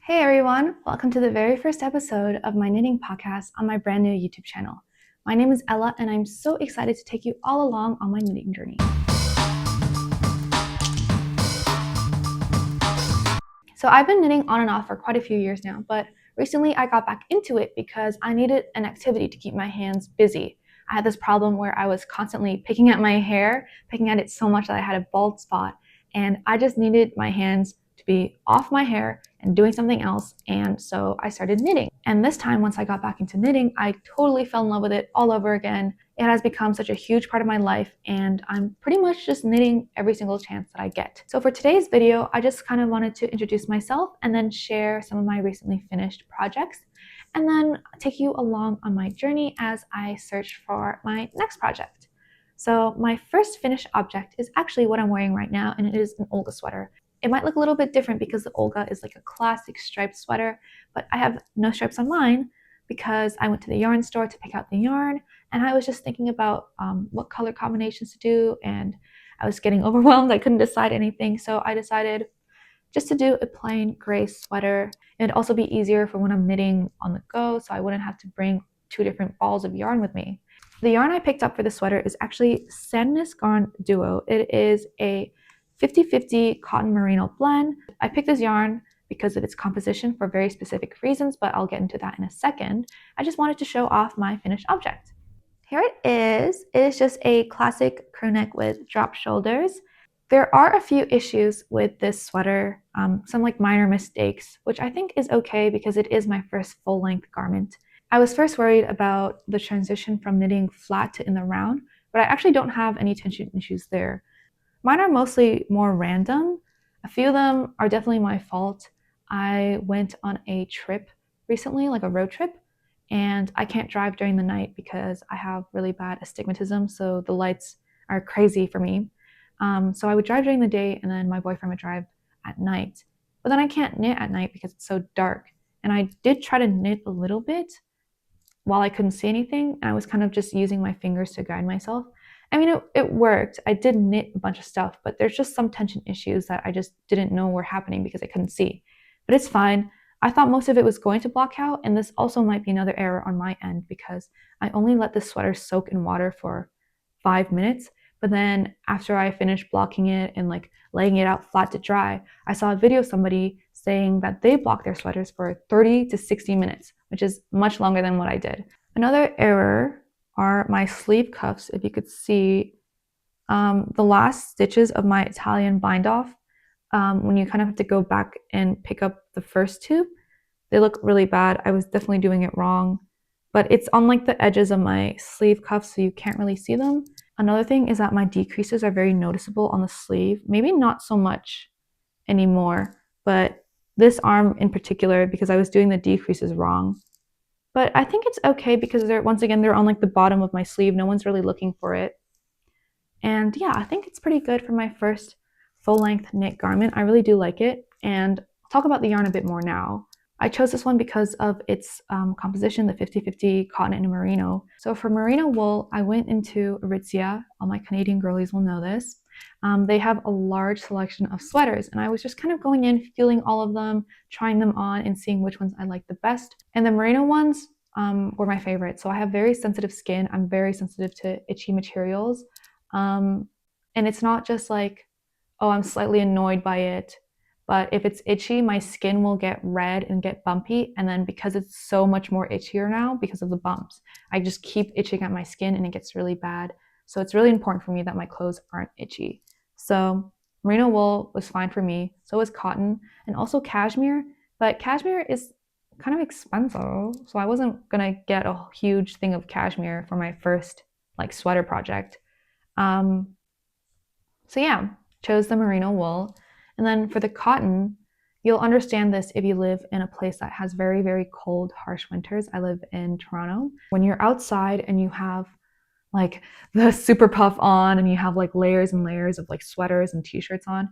Hey everyone, welcome to the very first episode of my knitting podcast on my brand new YouTube channel. My name is Ella and I'm so excited to take you all along on my knitting journey. So I've been knitting on and off for quite a few years now, but recently I got back into it because I needed an activity to keep my hands busy. I had this problem where I was constantly picking at my hair, picking at it so much that I had a bald spot, and I just needed my hands to be off my hair and doing something else, and so I started knitting. And this time, once I got back into knitting, I totally fell in love with it all over again. It has become such a huge part of my life, and I'm pretty much just knitting every single chance that I get. So for today's video, I just kind of wanted to introduce myself and then share some of my recently finished projects, and then take you along on my journey as I search for my next project. So my first finished object is actually what I'm wearing right now, and it is an Olga sweater. It might look a little bit different because the Olga is like a classic striped sweater, but I have no stripes on mine because I went to the yarn store to pick out the yarn, and I was just thinking about what color combinations to do, and I was getting overwhelmed. I couldn't decide anything, so I decided just to do a plain gray sweater. It'd also be easier for when I'm knitting on the go, so I wouldn't have to bring two different balls of yarn with me. The yarn I picked up for the sweater is actually Sandnes Garn Duo. It is a 50-50 cotton merino blend. I picked this yarn because of its composition for very specific reasons, but I'll get into that in a second. I just wanted to show off my finished object. Here it is. It is just a classic crew neck with drop shoulders. There are a few issues with this sweater, some like minor mistakes, which I think is okay because it is my first full-length garment. I was first worried about the transition from knitting flat to in the round, but I actually don't have any tension issues there. Mine are mostly more random. A few of them are definitely my fault. I went on a trip recently, like a road trip, and I can't drive during the night because I have really bad astigmatism, so the lights are crazy for me. So I would drive during the day and then my boyfriend would drive at night. But then I can't knit at night because it's so dark. And I did try to knit a little bit while I couldn't see anything, and I was kind of just using my fingers to guide myself. I mean, it worked. I did knit a bunch of stuff, but there's just some tension issues that I just didn't know were happening because I couldn't see. But it's fine. I thought most of it was going to block out, and this also might be another error on my end because I only let the sweater soak in water for 5 minutes. But then after I finished blocking it and like laying it out flat to dry, I saw a video of somebody saying that they block their sweaters for 30 to 60 minutes, which is much longer than what I did. Another error are my sleeve cuffs. If you could see the last stitches of my Italian bind off, when you kind of have to go back and pick up the first two, they look really bad. I was definitely doing it wrong, but it's on like the edges of my sleeve cuffs, so you can't really see them. Another thing is that my decreases are very noticeable on the sleeve. Maybe not so much anymore, but this arm in particular, because I was doing the decreases wrong. But I think it's okay because once again, they're on like the bottom of my sleeve. No one's really looking for it. And yeah, I think it's pretty good for my first full-length knit garment. I really do like it. And I'll talk about the yarn a bit more now. I chose this one because of its composition, the 50-50 cotton and merino. So for merino wool, I went into Aritzia. All my Canadian girlies will know this. They have a large selection of sweaters, and I was just kind of going in, feeling all of them, trying them on, and seeing which ones I liked the best. And the merino ones were my favorite. So I have very sensitive skin. I'm very sensitive to itchy materials. And it's not just like, oh, I'm slightly annoyed by it. But if it's itchy, my skin will get red and get bumpy. And then because it's so much more itchier now because of the bumps, I just keep itching at my skin and it gets really bad. So it's really important for me that my clothes aren't itchy. So merino wool was fine for me. So was cotton and also cashmere. But cashmere is kind of expensive. So I wasn't going to get a huge thing of cashmere for my first like sweater project. So yeah, chose the merino wool. And then for the cotton, you'll understand this if you live in a place that has very, very cold, harsh winters. I live in Toronto. When you're outside and you have like the super puff on and you have like layers and layers of like sweaters and t-shirts on,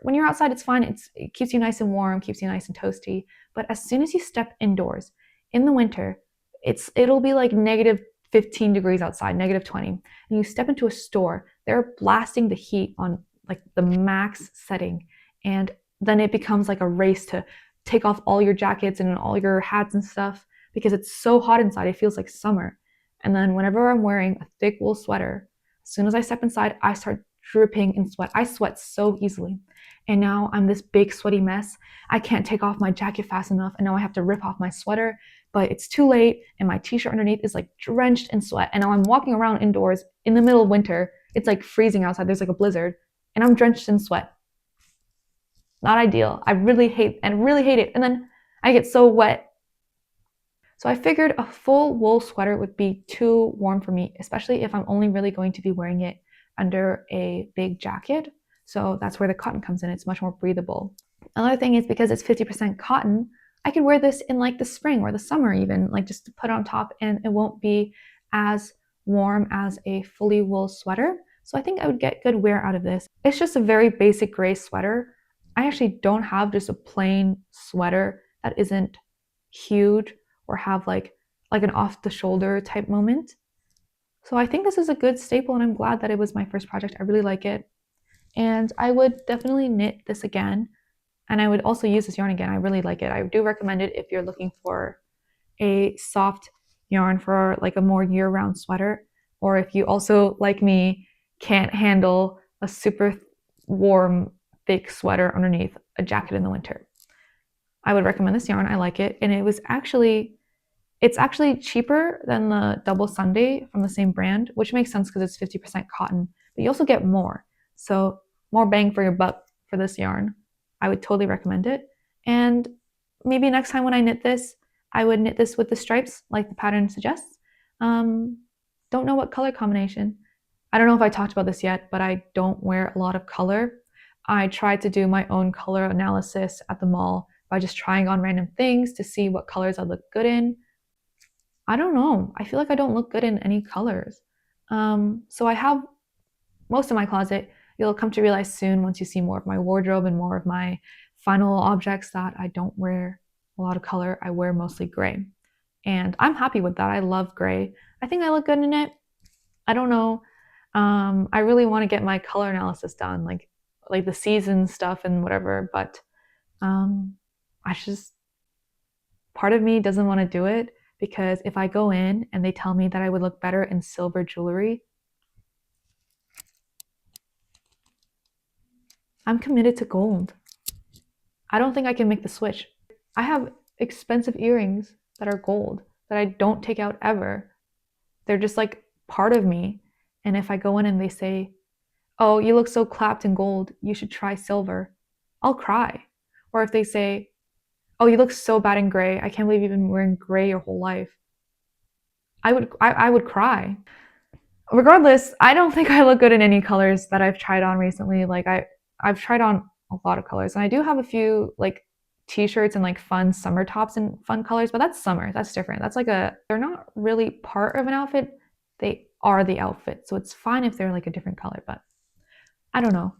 when you're outside, it's fine. It keeps you nice and warm, keeps you nice and toasty. But as soon as you step indoors in the winter, it'll be like negative 15 degrees outside, negative 20. And you step into a store, they're blasting the heat on like the max setting, and then it becomes like a race to take off all your jackets and all your hats and stuff because it's so hot inside. It feels like summer. And then whenever I'm wearing a thick wool sweater, as soon as I step inside, I start dripping in sweat. I sweat so easily. And now I'm this big sweaty mess. I can't take off my jacket fast enough, and now I have to rip off my sweater, but it's too late, and my t-shirt underneath is like drenched in sweat. And now I'm walking around indoors in the middle of winter. It's like freezing outside. There's like a blizzard, and I'm drenched in sweat. Not ideal. I really hate it. And then I get so wet. So I figured a full wool sweater would be too warm for me, especially if I'm only really going to be wearing it under a big jacket. So that's where the cotton comes in. It's much more breathable. Another thing is because it's 50% cotton, I could wear this in like the spring or the summer even, like just to put on top, and it won't be as warm as a fully wool sweater. So I think I would get good wear out of this. It's just a very basic gray sweater. I actually don't have just a plain sweater that isn't huge or have like an off the shoulder type moment. So I think this is a good staple, and I'm glad that it was my first project. I really like it. And I would definitely knit this again. And I would also use this yarn again. I really like it. I do recommend it if you're looking for a soft yarn for like a more year-round sweater, or if you also, like me, can't handle a super warm, thick sweater underneath a jacket in the winter. I would recommend this yarn. I like it. And it's actually cheaper than the Double Sunday from the same brand, which makes sense because it's 50% cotton, but you also get more. So more bang for your buck for this yarn. I would totally recommend it. And maybe next time when I knit this, I would knit this with the stripes like the pattern suggests. Don't know what color combination. I don't know if I talked about this yet, but I don't wear a lot of color. I tried to do my own color analysis at the mall by just trying on random things to see what colors I look good in. I don't know. I feel like I don't look good in any colors. So I have most of my closet. You'll come to realize soon once you see more of my wardrobe and more of my final objects that I don't wear a lot of color. I wear mostly gray. And I'm happy with that. I love gray. I think I look good in it. I don't know. I really want to get my color analysis done, like the season stuff and whatever, but I just, part of me doesn't want to do it because if I go in and they tell me that I would look better in silver jewelry, I'm committed to gold. I don't think I can make the switch. I have expensive earrings that are gold that I don't take out ever. They're just like part of me. And if I go in and they say, oh, you look so clapped in gold, you should try silver, I'll cry. Or if they say, oh, you look so bad in gray, I can't believe you've been wearing gray your whole life, I would cry. Regardless, I don't think I look good in any colors that I've tried on recently. Like I've tried on a lot of colors, and I do have a few like t-shirts and like fun summer tops in fun colors, but that's summer. That's different. That's like they're not really part of an outfit. They are the outfit. So it's fine if they're like a different color, but I don't know.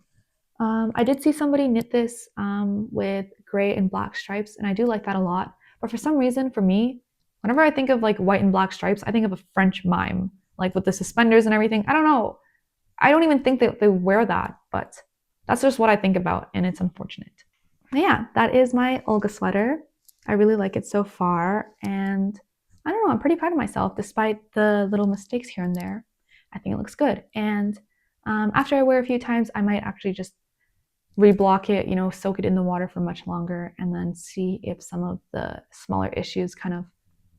I did see somebody knit this with gray and black stripes, and I do like that a lot. But for some reason, for me, whenever I think of like white and black stripes, I think of a French mime, like with the suspenders and everything. I don't know. I don't even think that they wear that, but that's just what I think about, and it's unfortunate. But yeah, that is my Olga sweater. I really like it so far, and I don't know, I'm pretty proud of myself despite the little mistakes here and there. I think it looks good. And after I wear a few times, I might actually just reblock it, soak it in the water for much longer, and then see if some of the smaller issues kind of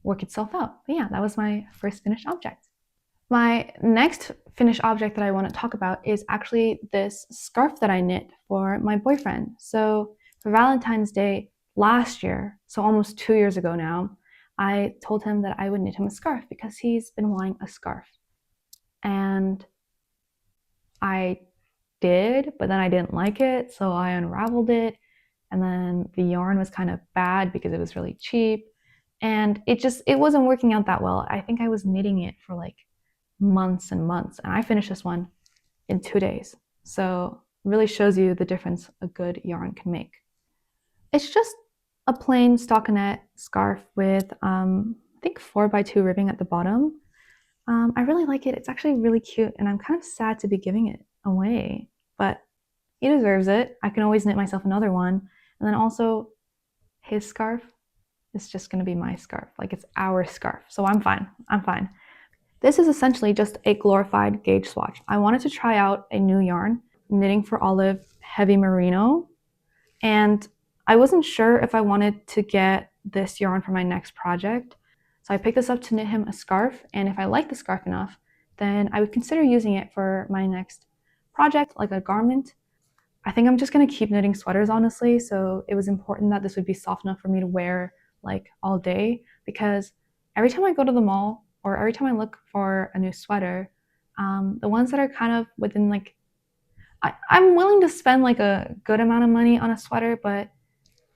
work itself out. But yeah, that was my first finished object. My next finished object that I want to talk about is actually this scarf that I knit for my boyfriend. So for Valentine's Day last year, so almost 2 years ago now, I told him that I would knit him a scarf because he's been wanting a scarf. And I did, but then I didn't like it, so I unraveled it, and then the yarn was kind of bad because it was really cheap, and it wasn't working out that well. I think I was knitting it for like months and months, and I finished this one in 2 days. So really shows you the difference a good yarn can make. It's just a plain stockinette scarf with I think 4x2 ribbing at the bottom. I really like it. It's actually really cute, and I'm kind of sad to be giving it away, but he deserves it. I can always knit myself another one. And then also his scarf is just gonna be my scarf. Like it's our scarf. So I'm fine. I'm fine. This is essentially just a glorified gauge swatch. I wanted to try out a new yarn, knitting for Olive Heavy Merino, and I wasn't sure if I wanted to get this yarn for my next project. So I picked this up to knit him a scarf, and if I like the scarf enough, then I would consider using it for my next project, like a garment. I think I'm just gonna keep knitting sweaters, honestly, so it was important that this would be soft enough for me to wear like all day, because every time I go to the mall or every time I look for a new sweater, the ones that are kind of within like, I'm willing to spend like a good amount of money on a sweater, but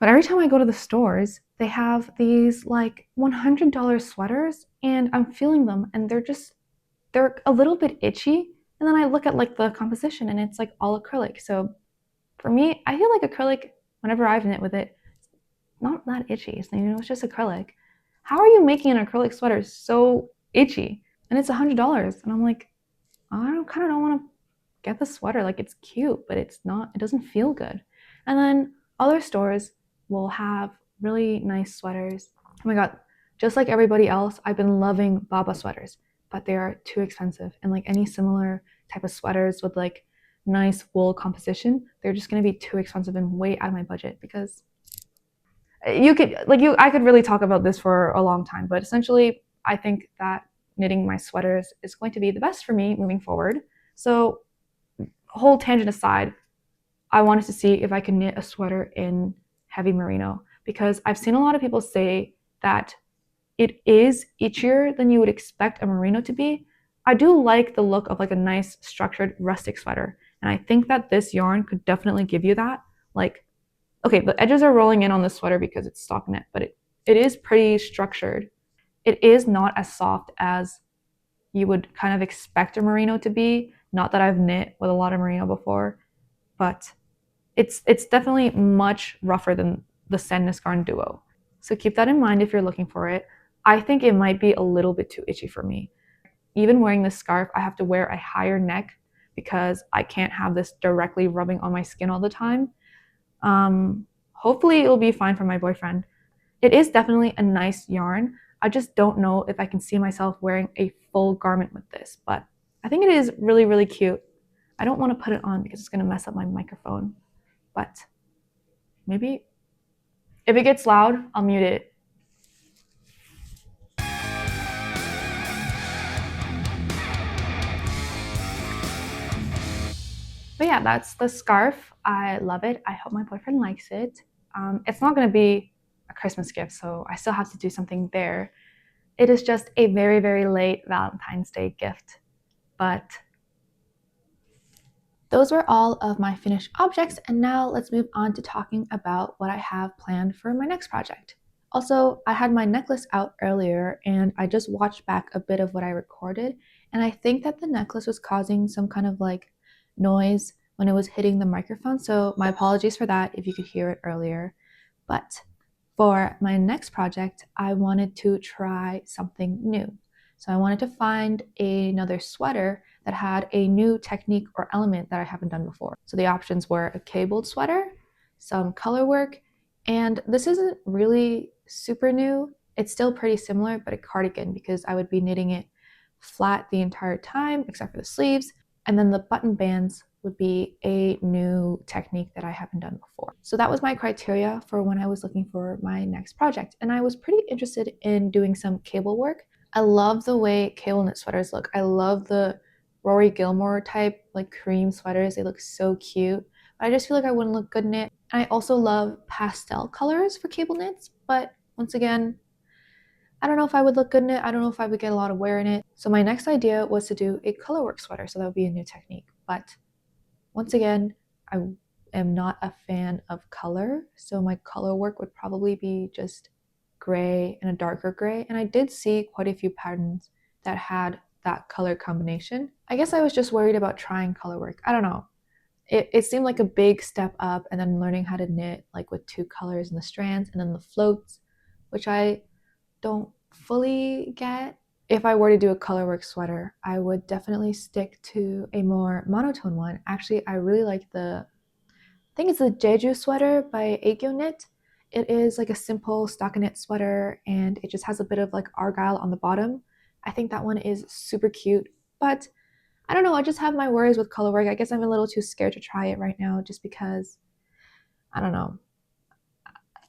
every time I go to the stores, they have these like $100 sweaters, and I'm feeling them, and they're a little bit itchy. And then I look at like the composition, and it's like all acrylic. So for me, I feel like acrylic, whenever I've knit with it, not that itchy. So, it's just acrylic. How are you making an acrylic sweater so itchy? And it's $100. And I'm like, kind of don't want to get the sweater. Like it's cute, but it's not, it doesn't feel good. And then other stores will have really nice sweaters. Oh my God, just like everybody else, I've been loving Baba sweaters, but they are too expensive. And like any similar type of sweaters with like nice wool composition, they're just going to be too expensive and way out of my budget, because I could really talk about this for a long time, but essentially I think that knitting my sweaters is going to be the best for me moving forward. So whole tangent aside, I wanted to see if I could knit a sweater in heavy merino, because I've seen a lot of people say that it is itchier than you would expect a merino to be. I do like the look of like a nice structured rustic sweater, and I think that this yarn could definitely give you that. Like, okay, the edges are rolling in on this sweater because it's stockinette, but it is pretty structured. It is not as soft as you would kind of expect a merino to be. Not that I've knit with a lot of merino before, but it's definitely much rougher than the Sandnes Garn Duo. So keep that in mind if you're looking for it. I think it might be a little bit too itchy for me. Even wearing this scarf, I have to wear a higher neck because I can't have this directly rubbing on my skin all the time. Hopefully it'll be fine for my boyfriend. It is definitely a nice yarn. I just don't know if I can see myself wearing a full garment with this, but I think it is really, really cute. I don't want to put it on because it's going to mess up my microphone, but maybe if it gets loud, I'll mute it. But yeah, that's the scarf. I love it. I hope my boyfriend likes it. It's not going to be a Christmas gift, so I still have to do something there. It is just a very, very late Valentine's Day gift. But those were all of my finished objects, and now let's move on to talking about what I have planned for my next project. Also, I had my necklace out earlier, and I just watched back a bit of what I recorded, and I think that the necklace was causing some kind of like noise when it was hitting the microphone, so my apologies for that if you could hear it earlier. But for my next project, I wanted to try something new. So I wanted to find another sweater that had a new technique or element that I haven't done before. So the options were a cabled sweater, some color work, and this isn't really super new. It's still pretty similar, but a cardigan, because I would be knitting it flat the entire time except for the sleeves. And then the button bands would be a new technique that I haven't done before. So that was my criteria for when I was looking for my next project. And I was pretty interested in doing some cable work. I love the way cable knit sweaters look. I love the Rory Gilmore type like cream sweaters. They look so cute. But I just feel like I wouldn't look good in it. And I also love pastel colors for cable knits, but once again, I don't know if I would look good in it. I don't know if I would get a lot of wear in it. So my next idea was to do a colorwork sweater. So that would be a new technique. But once again, I am not a fan of color. So my color work would probably be just gray and a darker gray. And I did see quite a few patterns that had that color combination. I guess I was just worried about trying color work. I don't know. It seemed like a big step up, and then learning how to knit like with two colors in the strands and then the floats, which I don't fully get. If I were to do a colorwork sweater, I would definitely stick to a more monotone one. Actually, I really like I think it's the Jeju sweater by Aikyo Knit. It is like a simple stockinette sweater and it just has a bit of like argyle on the bottom. I think that one is super cute, but I don't know, I just have my worries with color work. I guess I'm a little too scared to try it right now just because, I don't know,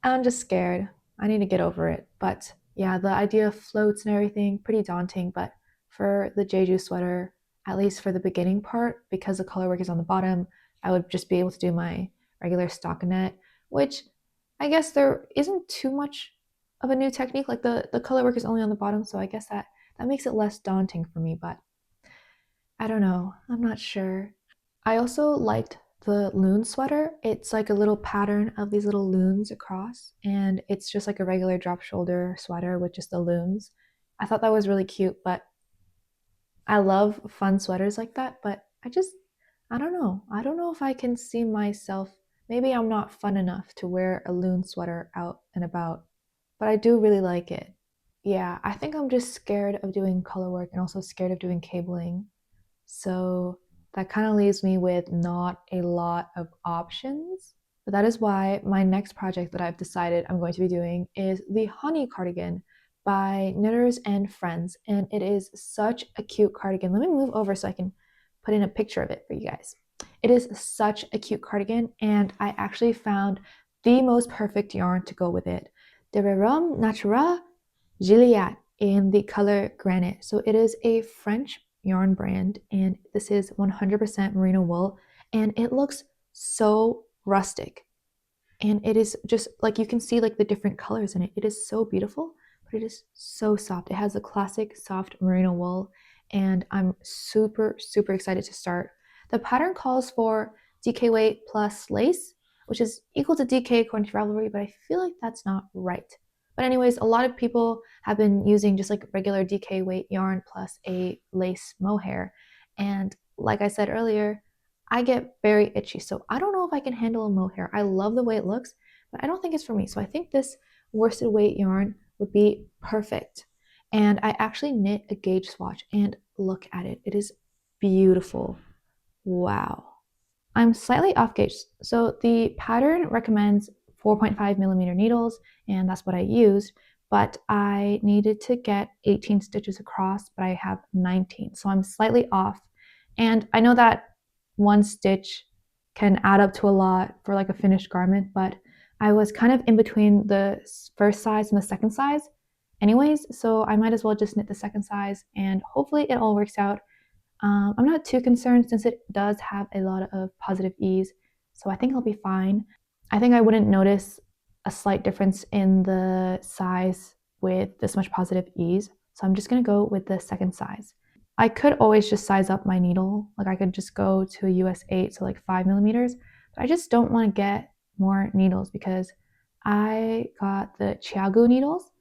I'm just scared. I need to get over it. But yeah, the idea of floats and everything, pretty daunting. But for the Jeju sweater, at least for the beginning part, because the color work is on the bottom, I would just be able to do my regular stockinette, which I guess there isn't too much of a new technique. Like the color work is only on the bottom, so I guess that makes it less daunting for me. But I don't know. I'm not sure. I also liked the loon sweater. It's like a little pattern of these little loons across, and it's just like a regular drop shoulder sweater with just the loons. I thought that was really cute, but I love fun sweaters like that, but I don't know. I don't know if I can see myself. Maybe I'm not fun enough to wear a loon sweater out and about, but I do really like it. Yeah, I think I'm just scared of doing color work and also scared of doing cabling. So that kind of leaves me with not a lot of options. But that is why my next project that I've decided I'm going to be doing is the Hanni cardigan by Knitters and Friends. And it is such a cute cardigan. Let me move over so I can put in a picture of it for you guys. It is such a cute cardigan, and I actually found the most perfect yarn to go with it. The Rerum Natura Gilliatt in the color Granit. So it is a French yarn brand, and this is 100% merino wool, and it looks so rustic. And it is just like you can see like the different colors in it. It is so beautiful, but it is so soft. It has a classic soft merino wool, and I'm super, super excited to start. The pattern calls for DK weight plus lace, which is equal to DK according to Ravelry, but I feel like that's not right. But anyways, a lot of people have been using just like regular DK weight yarn plus a lace mohair. And like I said earlier, I get very itchy, so I don't know if I can handle a mohair. I love the way it looks, but I don't think it's for me. So I think this worsted weight yarn would be perfect. And I actually knit a gauge swatch, and look at it. It is beautiful. Wow. I'm slightly off gauge. So the pattern recommends 4.5 millimeter needles, and that's what I used. But I needed to get 18 stitches across, but I have 19. So I'm slightly off. And I know that one stitch can add up to a lot for like a finished garment, but I was kind of in between the first size and the second size anyways, so I might as well just knit the second size and hopefully it all works out. I'm not too concerned since it does have a lot of positive ease, so I think I'll be fine. I think I wouldn't notice a slight difference in the size with this much positive ease, so I'm just gonna go with the second size. I could always just size up my needle, like I could just go to a US 8, so like 5 millimeters, but I just don't want to get more needles because I got the Chiagu needles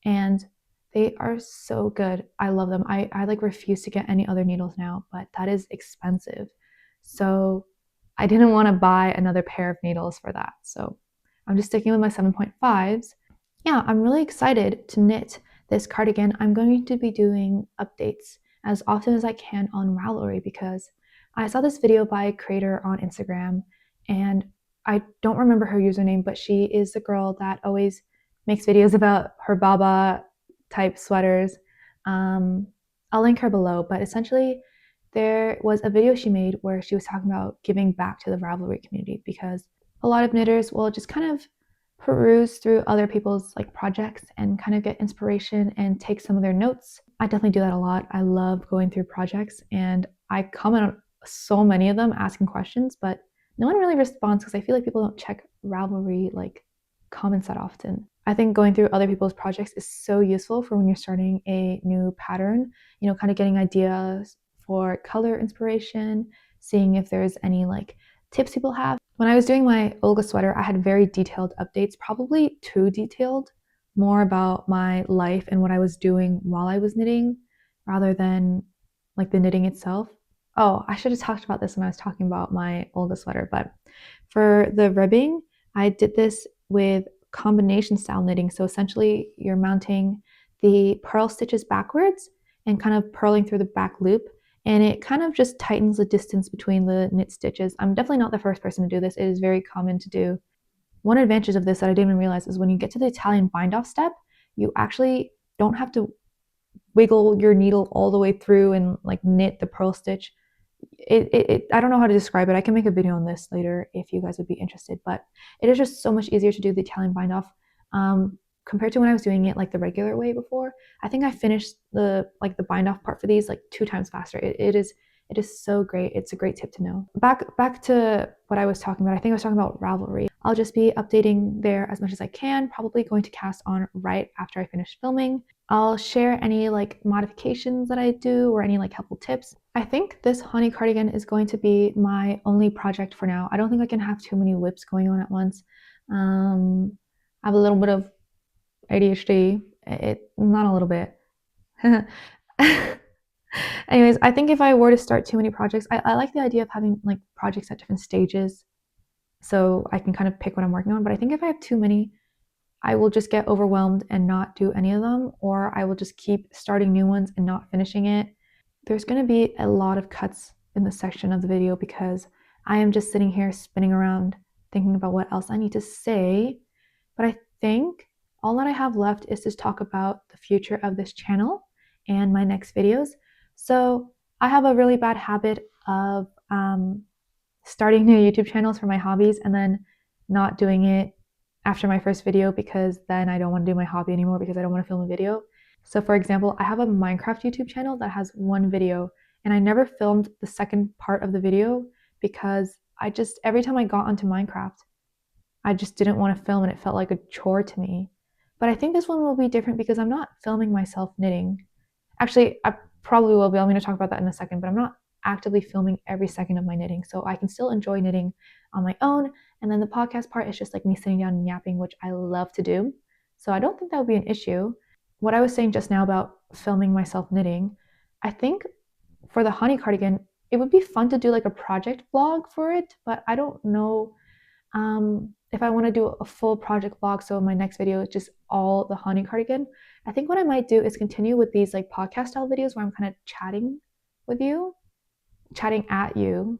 and they are so good. I love them. I like refuse to get any other needles now, but that is expensive. So I didn't want to buy another pair of needles for that. So I'm just sticking with my 7.5s. Yeah, I'm really excited to knit this cardigan. I'm going to be doing updates as often as I can on Ravelry because I saw this video by a creator on Instagram and I don't remember her username, but she is the girl that always makes videos about her Baba type sweaters. I'll link her below, but essentially there was a video she made where she was talking about giving back to the Ravelry community because a lot of knitters will just kind of peruse through other people's like projects and kind of get inspiration and take some of their notes. I definitely do that a lot. I love going through projects and I comment on so many of them asking questions, but no one really responds because I feel like people don't check Ravelry like comments that often. I think going through other people's projects is so useful for when you're starting a new pattern, you know, kind of getting ideas for color inspiration, seeing if there's any like tips people have. When I was doing my Olga sweater, I had very detailed updates, probably too detailed, more about my life and what I was doing while I was knitting rather than like the knitting itself. Oh, I should have talked about this when I was talking about my Olga sweater, but for the ribbing, I did this with combination style knitting. So essentially you're mounting the purl stitches backwards and kind of purling through the back loop, and it kind of just tightens the distance between the knit stitches. I'm definitely not the first person to do this. It is very common to do. one advantage of this that I didn't even realize is when you get to the Italian bind off step, you actually don't have to wiggle your needle all the way through and like knit the purl stitch. I don't know how to describe it. I can make a video on this later if you guys would be interested, but it is just so much easier to do the Italian bind off compared to when I was doing it like the regular way before. I think I finished the bind off part for these like 2 times faster. It is so great. It's a great tip to know. Back to what I was talking about. I think I was talking about Ravelry. I'll just be updating there as much as I can, probably going to cast on right after I finish filming. I'll share any like modifications that I do or any like helpful tips. I think this Hanni cardigan is going to be my only project for now. I don't think I can have too many whips going on at once. I have a little bit of ADHD. Not a little bit. Anyways, I think if I were to start too many projects, I like the idea of having like projects at different stages so I can kind of pick what I'm working on. But I think if I have too many, I will just get overwhelmed and not do any of them, or I will just keep starting new ones and not finishing it. There's going to be a lot of cuts in this section of the video because I am just sitting here spinning around thinking about what else I need to say. But I think all that I have left is to talk about the future of this channel and my next videos. So I have a really bad habit of starting new YouTube channels for my hobbies and then not doing it after my first video because then I don't want to do my hobby anymore because I don't want to film a video. So for example, I have a Minecraft YouTube channel that has 1 video and I never filmed the second part of the video because every time I got onto Minecraft, I just didn't want to film and it felt like a chore to me. But I think this one will be different because I'm not filming myself knitting. Actually, I probably will be. I'm going to talk about that in a second, but I'm not actively filming every second of my knitting. So I can still enjoy knitting on my own. And then the podcast part is just like me sitting down and yapping, which I love to do. So I don't think that would be an issue. What I was saying just now about filming myself knitting, I think for the Hanni cardigan, it would be fun to do like a project vlog for it, but I don't know if I want to do a full project vlog. So my next video is just all the Hanni cardigan. I think what I might do is continue with these like podcast style videos where I'm kind of chatting at you,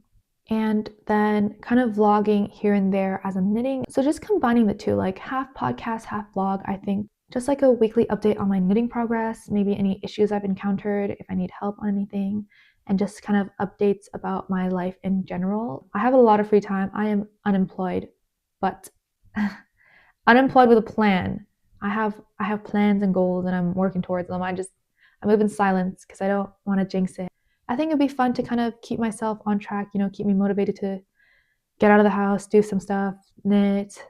and then kind of vlogging here and there as I'm knitting. So just combining the two, like half podcast, half vlog, I think. Just like a weekly update on my knitting progress, maybe any issues I've encountered, if I need help on anything, and just kind of updates about my life in general. I have a lot of free time. I am unemployed, but unemployed with a plan. I have plans and goals and I'm working towards them. I move in silence because I don't want to jinx it. I think it'd be fun to kind of keep myself on track, keep me motivated to get out of the house, do some stuff, knit,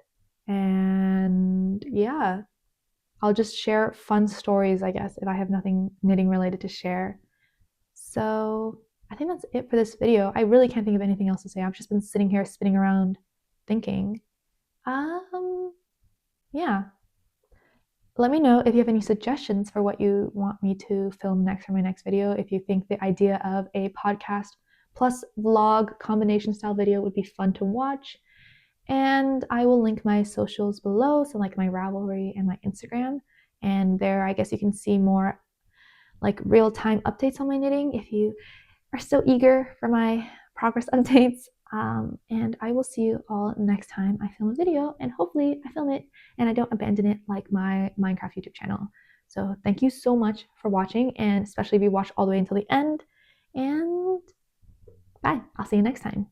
and yeah. I'll just share fun stories, I guess, if I have nothing knitting related to share. So I think that's it for this video. I really can't think of anything else to say. I've just been sitting here spinning around thinking. Yeah. Let me know if you have any suggestions for what you want me to film next for my next video. If you think the idea of a podcast plus vlog combination style video would be fun to watch. And I will link my socials below, so like my Ravelry and my Instagram. And there, I guess you can see more like real-time updates on my knitting if you are so eager for my progress updates. And I will see you all next time I film a video, and hopefully I film it and I don't abandon it like my Minecraft YouTube channel. So thank you so much for watching, and especially if you watch all the way until the end. And bye. I'll see you next time.